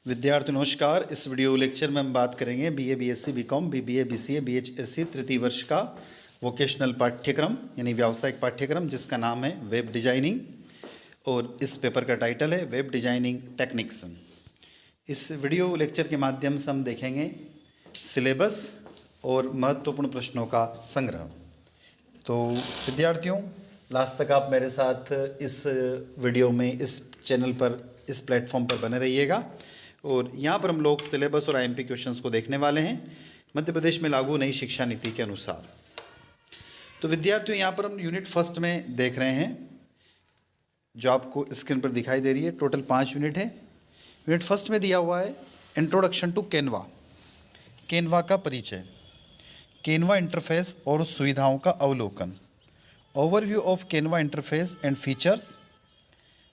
विद्यार्थी नमस्कार। इस वीडियो लेक्चर में हम बात करेंगे BA, BSc, BCom, BBA, BCA, बीएचएससी तृतीय वर्ष का वोकेशनल पाठ्यक्रम यानी व्यावसायिक पाठ्यक्रम जिसका नाम है वेब डिजाइनिंग और इस पेपर का टाइटल है वेब डिजाइनिंग टेक्निक्स। इस वीडियो लेक्चर के माध्यम से हम देखेंगे सिलेबस और महत्वपूर्ण प्रश्नों का संग्रह। तो विद्यार्थियों, लास्ट तक आप मेरे साथ इस वीडियो में इस चैनल पर इस प्लेटफॉर्म पर बने रहिएगा और यहाँ पर हम लोग सिलेबस और आईएमपी क्वेश्चंस को देखने वाले हैं मध्य प्रदेश में लागू नई शिक्षा नीति के अनुसार। तो विद्यार्थियों, यहाँ पर हम यूनिट फर्स्ट में देख रहे हैं जो आपको स्क्रीन पर दिखाई दे रही है। टोटल 5 यूनिट है। यूनिट फर्स्ट में दिया हुआ है इंट्रोडक्शन टू कैनवा, कैनवा का परिचय, कैनवा इंटरफेस और सुविधाओं का अवलोकन, overview of Canva interface and features.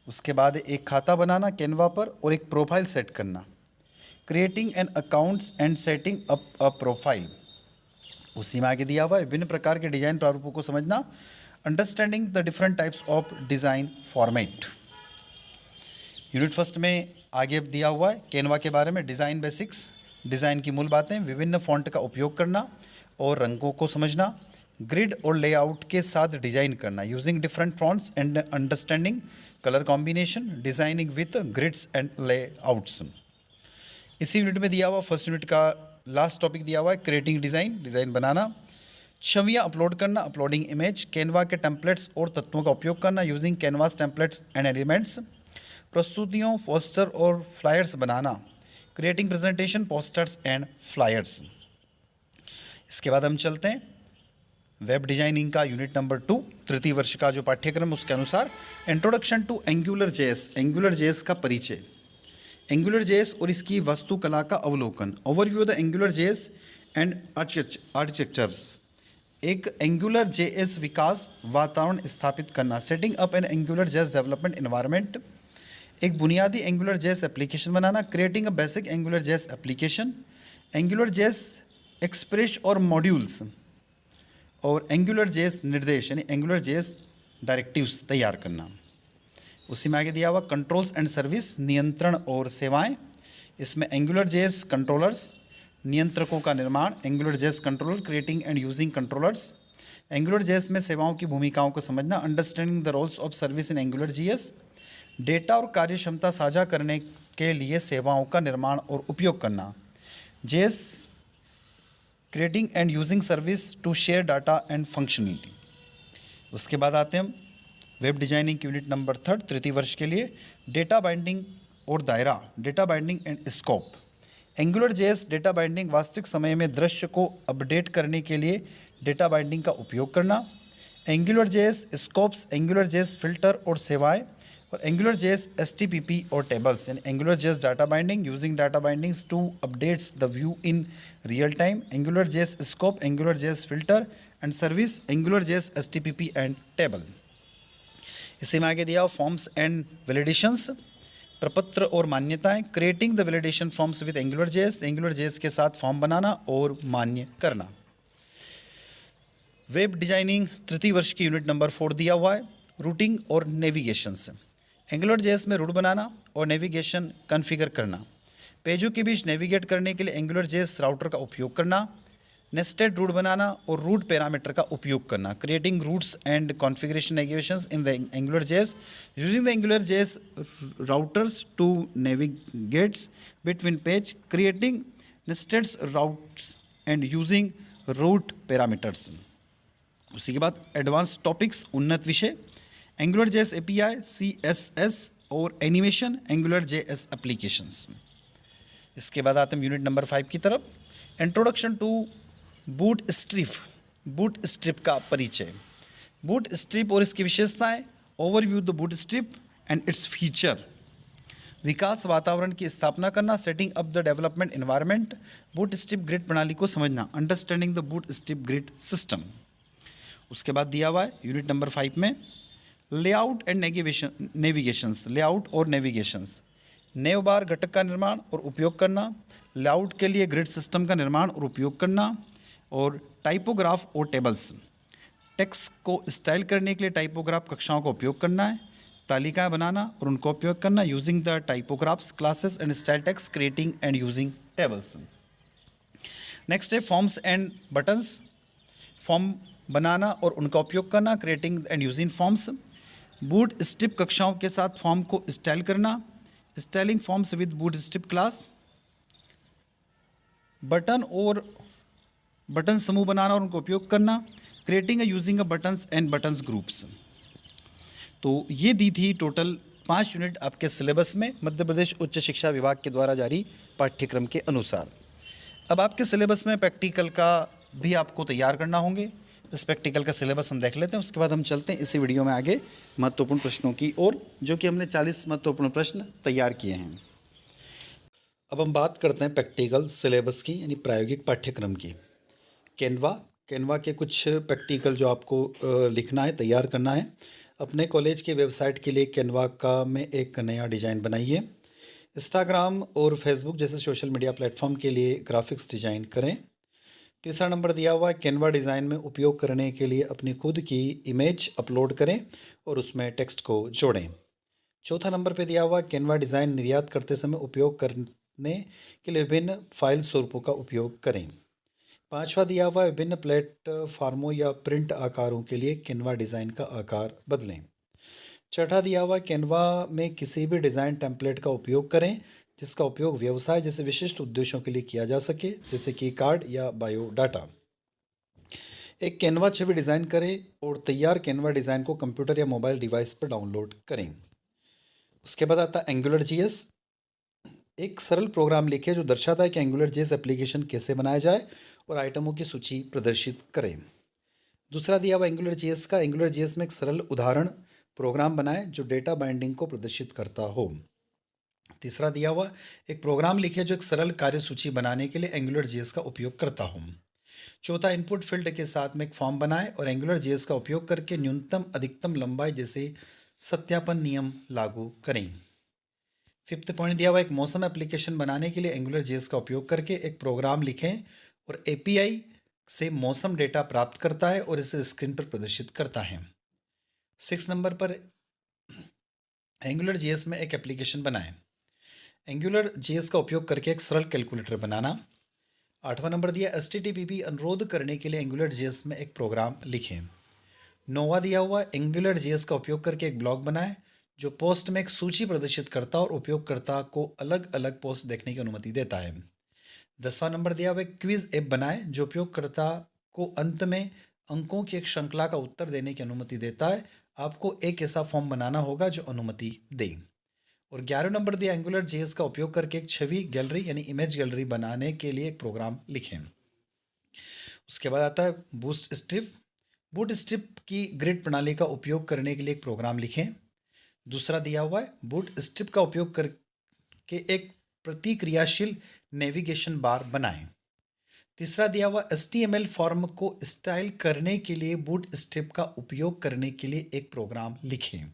उसके बाद एक खाता बनाना कैनवा पर और एक प्रोफाइल सेट करना, creating an accounts and setting up a profile. उसी में आगे दिया हुआ है विभिन्न प्रकार के डिजाइन प्रारूपों को समझना, understanding the different types of design format. Unit first में आगे दिया हुआ है कैनवा के बारे में डिज़ाइन बेसिक्स, डिज़ाइन की मूल बातें, विभिन्न फॉन्ट का उपयोग करना और रंगों को समझना, ग्रिड और लेआउट के साथ डिजाइन करना using different fonts and understanding colour combination, designing with grids and layouts. इसी यूनिट में दिया हुआ फर्स्ट यूनिट का लास्ट टॉपिक दिया हुआ है क्रिएटिंग डिज़ाइन, डिज़ाइन बनाना, छवियां अपलोड करना, अपलोडिंग इमेज, कैनवा के टेम्पलेट्स और तत्वों का उपयोग करना using canvas templates and elements, प्रस्तुतियों, पोस्टर और फ्लायर्स बनाना, creating presentation, posters and flyers. इसके बाद हम चलते हैं वेब डिजाइनिंग का यूनिट नंबर 2 तृतीय वर्ष का जो पाठ्यक्रम उसके अनुसार introduction to Angular JS, Angular JS का परिचय, एंगुलर जेएस और इसकी वास्तुकला का अवलोकन, overview the Angular JS and architectures, एक एंगुलर जेएस विकास वातावरण स्थापित करना, setting up an angular JS development environment, एक बुनियादी angular JS application banana, creating a basic angular JS application, angular JS express और मॉड्यूल्स और एंगुलर जेएस निर्देश यानी एंगुलर जेएस डायरेक्टिव्स तैयार करना। उसी में आगे दिया हुआ कंट्रोल्स एंड सर्विस, नियंत्रण और सेवाएं। इसमें एंगुलर जेएस कंट्रोलर्स, नियंत्रकों का निर्माण, Angular JS controller, creating and using controllers, Angular JS में सेवाओं की भूमिकाओं को समझना, understanding the roles of service in Angular JS, data और कार्यक्षमता साझा करने के लिए सेवाओं का निर्माण और उपयोग करना, JS creating and using service to share data and functionality. उसके बाद आते हैं हम वेब डिजाइनिंग यूनिट नंबर 3 तृतीय वर्ष के लिए डेटा बाइंडिंग और दायरा, data binding and scope, Angular JS data binding, वास्तविक समय में दृश्य को अपडेट करने के लिए डेटा बाइंडिंग का उपयोग करना, Angular JS scopes, Angular JS filter और सेवाएं, और एंगुलर जेएस एसटीपीपी और टेबल्स यानी Angular JS data binding using data bindings to updates the view in real time, Angular JS scope, Angular JS filter and service, Angular JS STPP and table. इसी में आगे दिया forms and validations, प्रपत्र और मान्यताएं, creating the validation forms with angular JS के साथ form बनाना और मान्य करना। वेब डिजाइनिंग तृतीय वर्ष की यूनिट नंबर 4 दिया हुआ है रूटिंग और नेविगेशंस, एंगुलर जेएस में रूट बनाना और नेविगेशन कॉन्फ़िगर करना, पेजों के बीच नेविगेट करने के लिए एंगुलर जेएस राउटर का उपयोग करना, नेस्टेड रूट बनाना और रूट पैरामीटर का उपयोग करना, creating routes and configuration navigations in the Angular JS using the Angular JS routers to navigates between page, creating nested routes and using route parameters. उसी के बाद एडवांस टॉपिक्स, उन्नत विषय, Angular JS API, CSS और animation, Angular JS applications. इसके बाद आते हैं यूनिट नंबर 5 की तरफ, इंट्रोडक्शन टू बूट स्ट्रिप का परिचय, बूट स्ट्रिप और इसकी विशेषताएं, overview the bootstrap and its feature, विकास वातावरण की स्थापना करना, setting up the development environment, boot strip grid प्रणाली को समझना, understanding the boot strip grid system. उसके बाद दिया हुआ है यूनिट नंबर 5 में लेआउट एंड नेविगेशंस, लेआउट और नेविगेशंस, नेव बार घटक का निर्माण और उपयोग करना, लेआउट के लिए ग्रिड सिस्टम का निर्माण और उपयोग करना, और टाइपोग्राफ और टेबल्स, टेक्स्ट को स्टाइल करने के लिए टाइपोग्राफ कक्षाओं का उपयोग करना है, तालिकाएं बनाना और उनका उपयोग करना, using the typographs, classes and style texts, creating and using tables. Next है फॉर्म्स एंड बटन्स, फॉर्म बनाना और उनका उपयोग करना, creating and using forms. Boot strip कक्षाओं के साथ फॉर्म को स्टाइल करना, styling forms with boot strip class. Button और बटन समूह बनाना और उनका उपयोग करना, creating using a buttons and buttons groups. तो ये दी थी टोटल 5 यूनिट आपके सिलेबस में मध्य प्रदेश उच्च शिक्षा विभाग के द्वारा जारी पाठ्यक्रम के अनुसार। अब आपके सिलेबस में प्रैक्टिकल का भी आपको तैयार करना होंगे। इस प्रैक्टिकल का सिलेबस हम देख लेते हैं, उसके बाद हम चलते हैं इसी वीडियो में आगे महत्वपूर्ण प्रश्नों की ओर, जो कि हमने 40 महत्वपूर्ण प्रश्न तैयार किए हैं। अब हम बात करते हैं प्रैक्टिकल सिलेबस की, यानी प्रायोगिक पाठ्यक्रम की। कैनवा के कुछ प्रैक्टिकल जो आपको लिखना है, तैयार करना है। अपने कॉलेज के वेबसाइट के लिए कैनवा का में एक नया डिज़ाइन बनाइए। इंस्टाग्राम और फेसबुक जैसे सोशल मीडिया प्लेटफॉर्म के लिए ग्राफिक्स डिज़ाइन करें। तीसरा नंबर दिया हुआ है, कैनवा डिज़ाइन में उपयोग करने के लिए अपनी खुद की इमेज अपलोड करें और उसमें टेक्स्ट को जोड़ें। चौथा नंबर पे दिया हुआ है, कैनवा डिज़ाइन निर्यात करते समय उपयोग करने के लिए विभिन्न फाइल स्वरूपों का उपयोग करें। पांचवा दिया हुआ है, विभिन्न प्लेटफार्मों या प्रिंट आकारों के लिए कैनवा डिज़ाइन का आकार बदलें। छठा दिया हुआ है, कैनवा में किसी भी डिज़ाइन टेम्पलेट का उपयोग करें जिसका उपयोग व्यवसाय जैसे विशिष्ट उद्देश्यों के लिए किया जा सके, जैसे कि कार्ड या बायोडाटा। एक कैनवा छवि डिज़ाइन करें और तैयार कैनवा डिज़ाइन को कंप्यूटर या मोबाइल डिवाइस पर डाउनलोड करें। उसके बाद आता है एंगुलर जीएस। एक सरल प्रोग्राम लिखें जो दर्शाता है कि एंगुलर जीएस एप्लीकेशन कैसे बनाया जाए और आइटमों की सूची प्रदर्शित करें। दूसरा दिया हुआ एंगुलर जीएस का, एंगुलर जीएस में एक सरल उदाहरण प्रोग्राम बनाएं जो डेटा बाइंडिंग को प्रदर्शित करता हो। तीसरा दिया हुआ, एक प्रोग्राम लिखें जो एक सरल कार्यसूची बनाने के लिए एंगुलर जीएस का उपयोग करता हो। चौथा, इनपुट फील्ड के साथ में एक फॉर्म बनाएं और एंगुलर जीएस का उपयोग करके न्यूनतम अधिकतम लंबाई जैसे सत्यापन नियम लागू करें। फिफ्थ पॉइंट दिया हुआ, एक मौसम एप्लीकेशन बनाने के लिए एंगुलर जीएस का उपयोग करके एक प्रोग्राम लिखें और एपीआई से मौसम डेटा प्राप्त करता है और इसे स्क्रीन पर प्रदर्शित करता है। 6 नंबर पर एंगुलर जीएस में एक एप्लीकेशन बनाएं। एंगुलर जीएस का उपयोग करके एक सरल कैलकुलेटर बनाना। 8वां नंबर दिया, HTTP अनुरोध करने के लिए एंगुलर जीएस में एक प्रोग्राम लिखें। 9वां दिया हुआ, एंगुलर जीएस का उपयोग करके एक ब्लॉग बनाएं जो पोस्ट में एक सूची प्रदर्शित करता और उपयोगकर्ता को अलग अलग पोस्ट देखने की अनुमति देता है। 10वां नंबर दिया हुआ, क्विज ऐप बनाएं जो उपयोगकर्ता को अंत में अंकों की एक श्रृंखला का उत्तर देने की अनुमति देता है। आपको एक ऐसा फॉर्म बनाना होगा जो अनुमति दे। और 11 नंबर दिया, एंगुलर जीएस का उपयोग करके एक छवि गैलरी यानी इमेज गैलरी बनाने के लिए एक प्रोग्राम लिखें। उसके बाद आता है बूस्ट स्ट्रिप। बूट स्ट्रिप की ग्रिड प्रणाली का उपयोग करने के लिए एक प्रोग्राम लिखें। दूसरा दिया हुआ है, बूट स्ट्रिप का उपयोग करके एक प्रतिक्रियाशील नेविगेशन बार बनाएं। तीसरा दिया हुआ, HTML फॉर्म को स्टाइल करने के लिए बूट स्ट्रिप का उपयोग करने के लिए एक प्रोग्राम लिखें।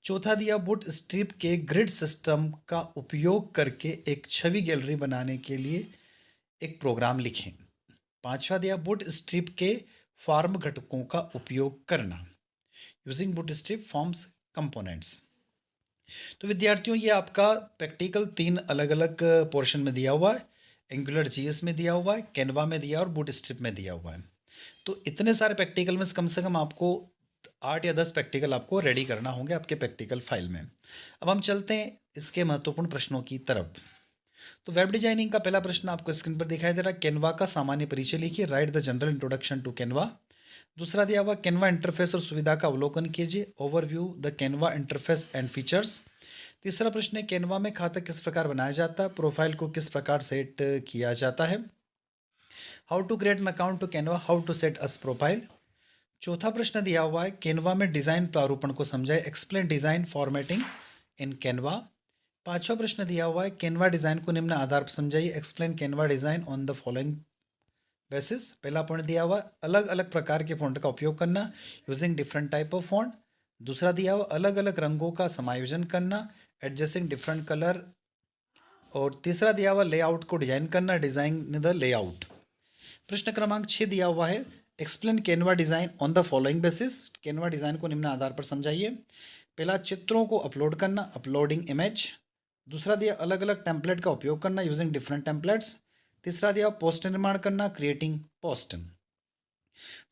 चौथा दिया, बूट स्ट्रिप के ग्रिड सिस्टम का उपयोग करके एक छवि गैलरी बनाने के लिए एक प्रोग्राम लिखें। पांचवा दिया, बूट स्ट्रिप के फॉर्म घटकों का उपयोग करना, using boot strip forms components. तो विद्यार्थियों, ये आपका प्रैक्टिकल 3 अलग अलग पोर्शन में दिया हुआ है। एंगुलर जीएस में दिया हुआ है, कैनवा में दिया और बूट स्ट्रिप में दिया हुआ है। तो इतने सारे प्रैक्टिकल में कम से कम आपको 8 या 10 प्रैक्टिकल आपको रेडी करना होंगे आपके प्रैक्टिकल फाइल में। अब हम चलते हैं इसके महत्वपूर्ण प्रश्नों की तरफ। तो वेब डिजाइनिंग का पहला प्रश्न आपको स्क्रीन पर दिखाई दे रहा है, कैनवा का सामान्य परिचय लिखिए, write the general introduction to Canva. दूसरा दिया हुआ, कैनवा इंटरफेस और सुविधा का अवलोकन कीजिए, overview the Canva interface and features. तीसरा प्रश्न है, कैनवा में खाता किस प्रकार बनाया जाता है, प्रोफाइल को किस प्रकार सेट किया जाता है। How to create an account to Canva, how to set us profile. चौथा प्रश्न दिया हुआ है, कैनवा में डिज़ाइन प्रारूपण को समझाए, explain design formatting in Canva. पांचवा प्रश्न दिया हुआ है, कैनवा डिज़ाइन को निम्न आधार पर समझाइए, explain Canva design on the following basis. पहला पॉइंट दिया हुआ, अलग अलग प्रकार के फॉन्ट का उपयोग करना, using different type of font. दूसरा दिया हुआ, अलग अलग रंगों का समायोजन करना, एडजस्टिंग डिफरेंट कलर। और तीसरा दिया हुआ, लेआउट को डिजाइन करना, डिजाइन द लेआउट। प्रश्न क्रमांक 6 दिया हुआ है, explain Canva design on the following basis, Canva design को निम्न आधार पर समझाइए। पहला चित्रों को अपलोड करना, अपलोडिंग इमेज। दूसरा दिया अलग अलग टेम्पलेट का उपयोग करना, यूजिंग डिफरेंट टेम्पलेट्स। तीसरा दिया पोस्ट निर्माण करना, क्रिएटिंग पोस्ट।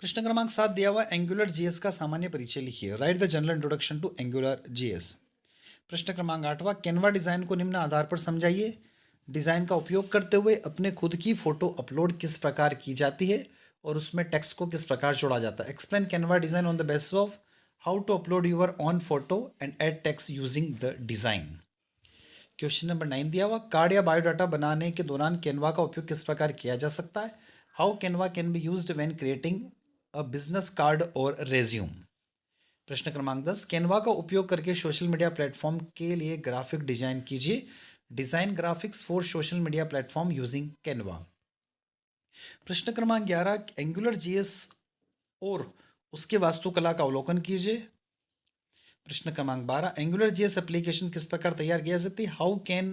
प्रश्न क्रमांक 7 दिया हुआ एंगुलर जीएस का सामान्य परिचय लिखिए, write the general introduction to Angular JS. प्रश्न क्रमांक 8वां कैनवा डिजाइन को निम्न आधार पर समझाइए। डिजाइन का उपयोग करते हुए अपने खुद की फोटो अपलोड किस प्रकार की जाती है और उसमें टेक्स्ट को किस प्रकार जोड़ा जाता है। Explain Canva design on the basis of how to upload your own photo and add text using the design. Question number 9 दिया हुआ कार्ड या बायोडाटा बनाने के दौरान कैनवा का उपयोग किस प्रकार किया जा सकता है। How Canva can be used when creating a business card और रेज्यूम। प्रश्न क्रमांक 10 कैनवा का उपयोग करके सोशल मीडिया प्लेटफॉर्म के लिए ग्राफिक डिजाइन कीजिए। Design graphics for social media platform using Canva. प्रश्न क्रमांक 11 एंगुलर जीएस और उसके वास्तुकला का अवलोकन कीजिए। प्रश्न क्रमांक 12 एंगुलर जीएस एप्लीकेशन किस प्रकार तैयार किया जा सकती है। How can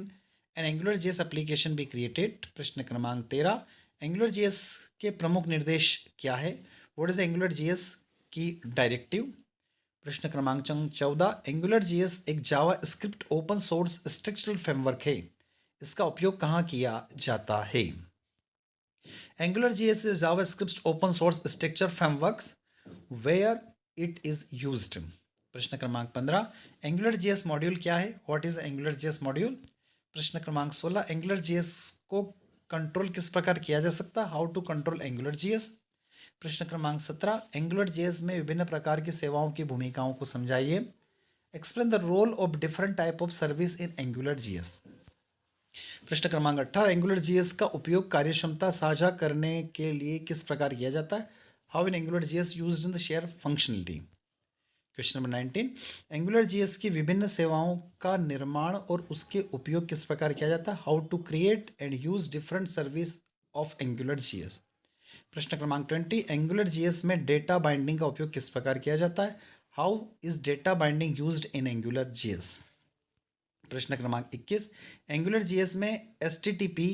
an angular JS application be created. प्रश्न क्रमांक 13 एंगुलर जीएस के प्रमुख निर्देश क्या है। व्हाट इज एंगुलर जीएस की डायरेक्टिव। प्रश्न क्रमांक 14 एंगुलर जीएस एक JavaScript open source structural framework है, इसका उपयोग कहाँ किया जाता है। Angular JS is JavaScript open source structure framework where it is used. प्रश्न क्रमांक 15 एंगुलर जीएस मॉड्यूल क्या है। What is Angular JS module. प्रश्न क्रमांक 16 एंगुलर जीएस को कंट्रोल किस प्रकार किया जा सकता है। How to control Angular JS. प्रश्न क्रमांक 17 एंगुलर जीएस में विभिन्न प्रकार की सेवाओं की भूमिकाओं को समझाइए। Explain the role of different type of service in Angular JS. प्रश्न क्रमांक 18 एंगुलर जीएस का उपयोग कार्यक्षमता साझा करने के लिए किस प्रकार किया जाता है। How in Angular GS used in the share functionality. Question number 19 angular JS की विभिन्न सेवाओं का निर्माण और उसके उपयोग किस प्रकार किया जाता है। How to create and use different service of Angular JS. प्रश्न क्रमांक 20 एंगुलर जीएस में डेटा बाइंडिंग का उपयोग किस प्रकार किया जाता है। How is data binding used in Angular JS. प्रश्न क्रमांक 21 एंगुलर जीएस में एचटीटीपी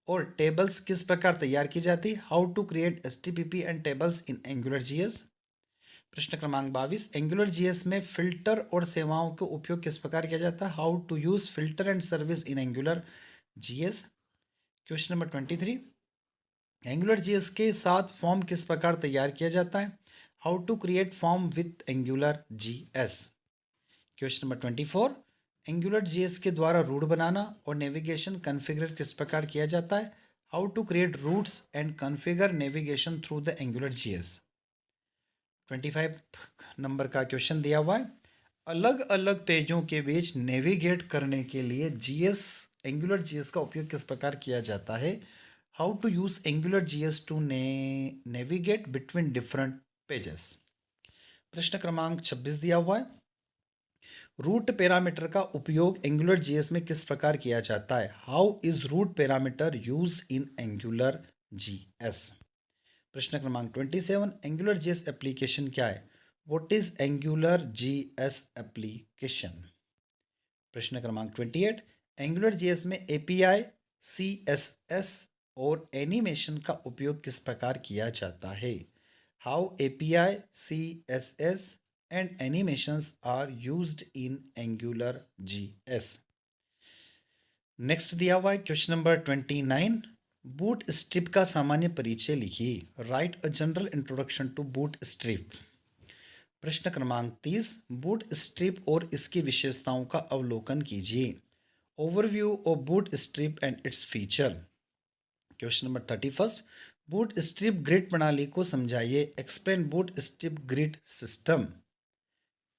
और टेबल्स किस प्रकार तैयार की जाती है। How to create HTTP and tables in Angular JS. प्रश्न क्रमांक 22 एंगुलर जीएस में फिल्टर और सेवाओं का उपयोग किस प्रकार किया जाता है। How to use filter and service in Angular JS. Question number 23 Angular JS के साथ फॉर्म किस प्रकार तैयार किया जाता है। How to create form with Angular JS. Question number 24 Angular JS के द्वारा रूट बनाना और नेविगेशन कॉन्फ़िगर किस प्रकार किया जाता है। How to create routes and configure navigation through the Angular JS. 25 number का क्वेश्चन दिया हुआ है अलग अलग पेजों के बीच नेविगेट करने के लिए जीएस एंगुलर जीएस का उपयोग किस प्रकार किया जाता है। How to use Angular JS to navigate between different pages. प्रश्न क्रमांक 26 दिया हुआ है रूट पैरामीटर का उपयोग एंगुलर जीएस में किस प्रकार किया जाता है। How is route parameter use in Angular JS. प्रश्न क्रमांक 27 एंगुलर जीएस एप्लीकेशन क्या है। What is Angular JS application. प्रश्न क्रमांक 28 एंगुलर जीएस में एपीआई सीएसएस और एनिमेशन का उपयोग किस प्रकार किया जाता है। How API CSS and animations are used in Angular JS. Next दिया हुआ है क्वेश्चन नंबर 29 बूट स्ट्रिप का सामान्य परिचय लिखिए। Write a general introduction to Bootstrap. प्रश्न क्रमांक 30 बूट स्ट्रिप और इसकी विशेषताओं का अवलोकन कीजिए। Overview of boot strip and its feature. Question number 31 boot strip grid प्रणाली को समझाइए। Explain boot strip grid system.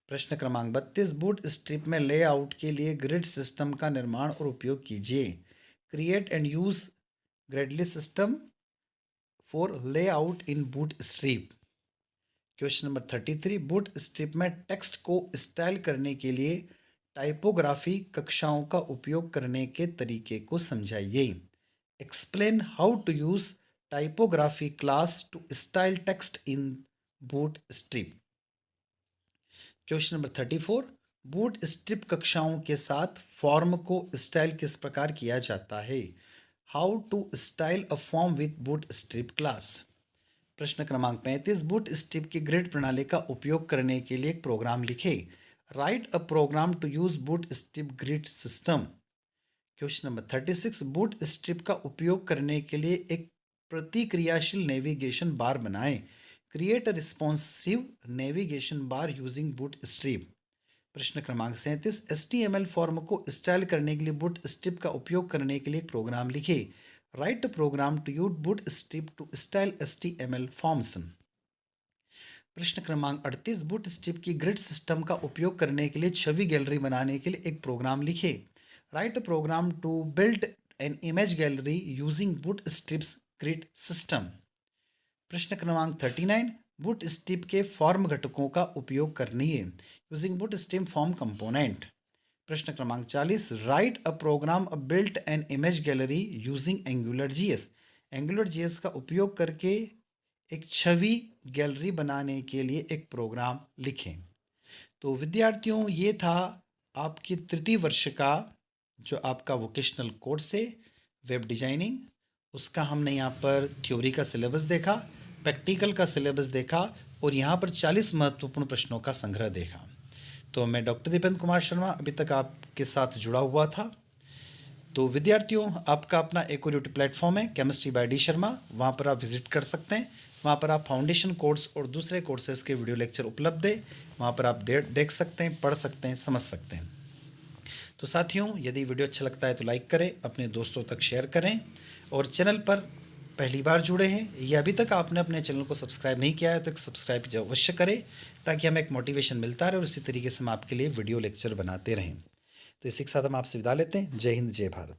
प्रश्न क्रमांक 32 बूट स्ट्रिप में लेआउट के लिए ग्रिड सिस्टम का निर्माण और उपयोग कीजिए। Create and use Gridley system for layout in Bootstrap. Question number 33 boot strip में टेक्स्ट को स्टाइल करने के लिए टाइपोग्राफी कक्षाओं का उपयोग करने के तरीके को समझाइए। Explain how to use typography class to style text in Bootstrap. Question number 34 boot strip कक्षाओं के साथ फॉर्म को स्टाइल किस प्रकार किया जाता है। How to style a form with boot strip class. प्रश्न क्रमांक 35 बूट स्ट्रिप की ग्रिड प्रणाली का उपयोग करने के लिए एक प्रोग्राम लिखे। Write a program to use boot strip grid system. Question number 36, Bootstrap का उपयोग करने के लिए एक प्रतिक्रियाशील नेविगेशन बार बनाएं। Create a responsive navigation bar using Bootstrap. प्रश्न क्रमांक 37, HTML फॉर्म को स्टाइल करने के लिए बूट स्ट्रिप का उपयोग करने के लिए एक प्रोग्राम लिखे। Write program to use Bootstrap to style HTML forms. प्रश्न क्रमांक 38, बूट स्ट्रिप की ग्रिड सिस्टम का उपयोग करने के लिए छवि गैलरी बनाने के लिए एक प्रोग्राम लिखे। Write program to build an image gallery using Bootstrap's grid system. प्रश्न क्रमांक 39, बूट स्ट्रिप के फॉर्म घटकों का उपयोग करनिए using bootstrap form component. प्रश्न क्रमांक 40, write a program a built an image gallery using Angular JS. Angular JS का उपयोग करके एक छवि गैलरी बनाने के लिए एक प्रोग्राम लिखें। तो विद्यार्थियों, ये था आपकी तृतीय वर्ष का जो आपका वोकेशनल कोर्स है वेब डिजाइनिंग, उसका हमने यहाँ पर थ्योरी का सिलेबस देखा, प्रैक्टिकल का सिलेबस देखा और यहाँ पर 40 महत्वपूर्ण प्रश्नों का संग्रह देखा। तो मैं डॉक्टर दीपेंद्र कुमार शर्मा अभी तक आपके साथ जुड़ा हुआ था। तो विद्यार्थियों, आपका अपना एक और यूट्यूब प्लेटफॉर्म है केमिस्ट्री बाय डी शर्मा, वहाँ पर आप विजिट कर सकते हैं। वहाँ पर आप फाउंडेशन कोर्स और दूसरे कोर्सेज़ के वीडियो लेक्चर उपलब्ध है, वहाँ पर आप देख सकते हैं, पढ़ सकते हैं, समझ सकते हैं। तो साथियों, यदि वीडियो अच्छा लगता है तो लाइक करें, अपने दोस्तों तक शेयर करें और चैनल पर पहली बार जुड़े हैं या अभी तक आपने अपने चैनल को सब्सक्राइब नहीं किया है तो एक सब्सक्राइब अवश्य करें ताकि हमें एक मोटिवेशन मिलता रहे और इसी तरीके से हम आपके लिए वीडियो लेक्चर बनाते रहें। तो इसी के साथ हम आपसे विदा लेते हैं। जय हिंद, जय भारत।